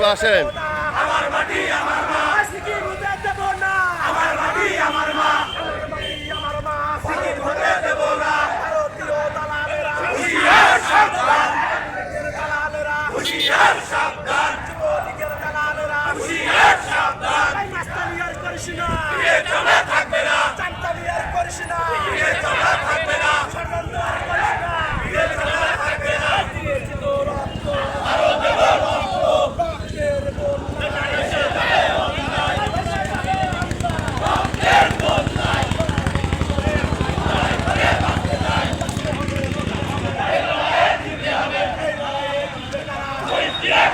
চলো আসেন। আমার মাটি আমার মা, সিকিম হতে দেব না। আমার মাটি আমার মা, আমার মা, সিকিম হতে দেব না। ভারতীয় দালালেরা হুঁশিয়ার সাবধান, দালালেরা হুঁশিয়ার সাবধান, যুবলীগের দালালেরা হুঁশিয়ার সাবধান। মাস্তানি আর করিস না, চলে থাকবে না। চামচামি আর করিস না, চলে থাকবে না। ষড়যন্ত্র আর করিস না, চলে থাকবে না। দিয়েছি তো রক্ত, আরো দেব রক্ত, রক্তের বন্যায় এসে যাবে অন্যায়, রক্তের বন্যায় করে বাঁচতে চাই।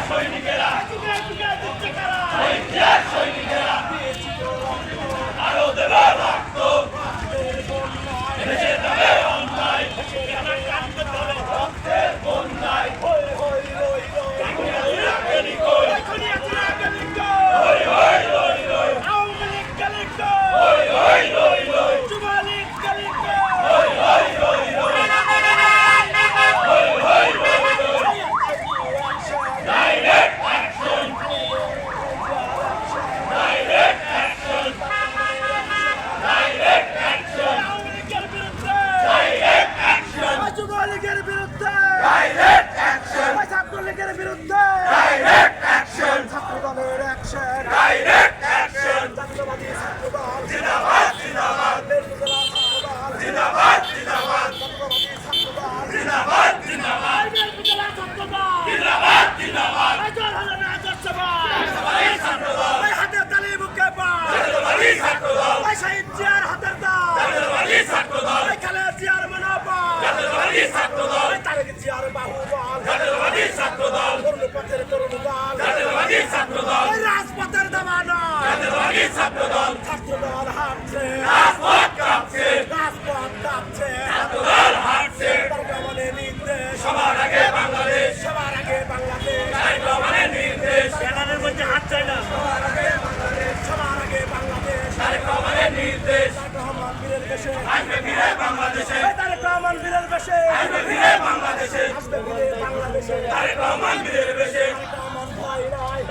সৈনিকেরা সৈনিকেরা আরো দেব রক্ত, এসে যাবে অন্যায়, রক্তের বন্যায়। যুবলীগের বিরুদ্ধে ডাইরেক্ট অ্যাকশন, ছাত্রলীগের বিরুদ্ধে ডাইরেক্ট অ্যাকশন, ছাত্রদলের অ্যাকশন, ডাইরেক্ট অ্যাকশন। জাতীয়বাদী ছাত্রদল জিন্দাবাদ জিন্দাবাদ, বেলকুচলা ছাত্রদল জিন্দাবাদ জিন্দাবাদ, জাতীয়বাদী ছাত্রদল জিন্দাবাদ জিন্দাবাদ, বেলকুচলা ছাত্রদল জিন্দাবাদ জিন্দাবাদ। আজর হলো না আজর সভা, জাতীয়বাদী ছাত্রদল হাতে তালি মুখে পায়, জাতীয়বাদী ছাত্রদল শহীদ জিয়ার হাতের দাও, জাতীয়বাদী ছাত্রদল খালেদা জিয়ার মনোবল, জাতীয়বাদী ছাত্রদল তারেক জিয়ার বাহুবল, জাতীয়বাদী ছাত্রদল তরুণপথের তরুণ দল, জাতীয়বাদী ছাত্রদল রাজপথের দাবানল, জাতীয়বাদী ছাত্রদল। ছাত্রদল হাঁটছে, রাজপথ কাঁপছে, রাজপথ কাঁপছে, ছাত্রদল হাঁটছে। বর্তমানের নির্দেশ সবার আগে বাংলাদেশ, সবার আগে বাংলাদেশ। বর্তমানের নির্দেশ ব্যানারের মধ্যে হাত চাই না, সবার আগে বাংলাদেশ, সবার আগে বাংলাদেশ। বর্তমানের নির্দেশ রহমান বীরের দেশে আসবে ফিরে বাংলাদেশে, তারেক রহমান বীরের বেশে আসবে ফিরে বাংলাদেশে, আসবে ফিরে বাংলাদেশে। তারেক রহমান বীরের বেশে, তারেক রহমান ভয় নয়,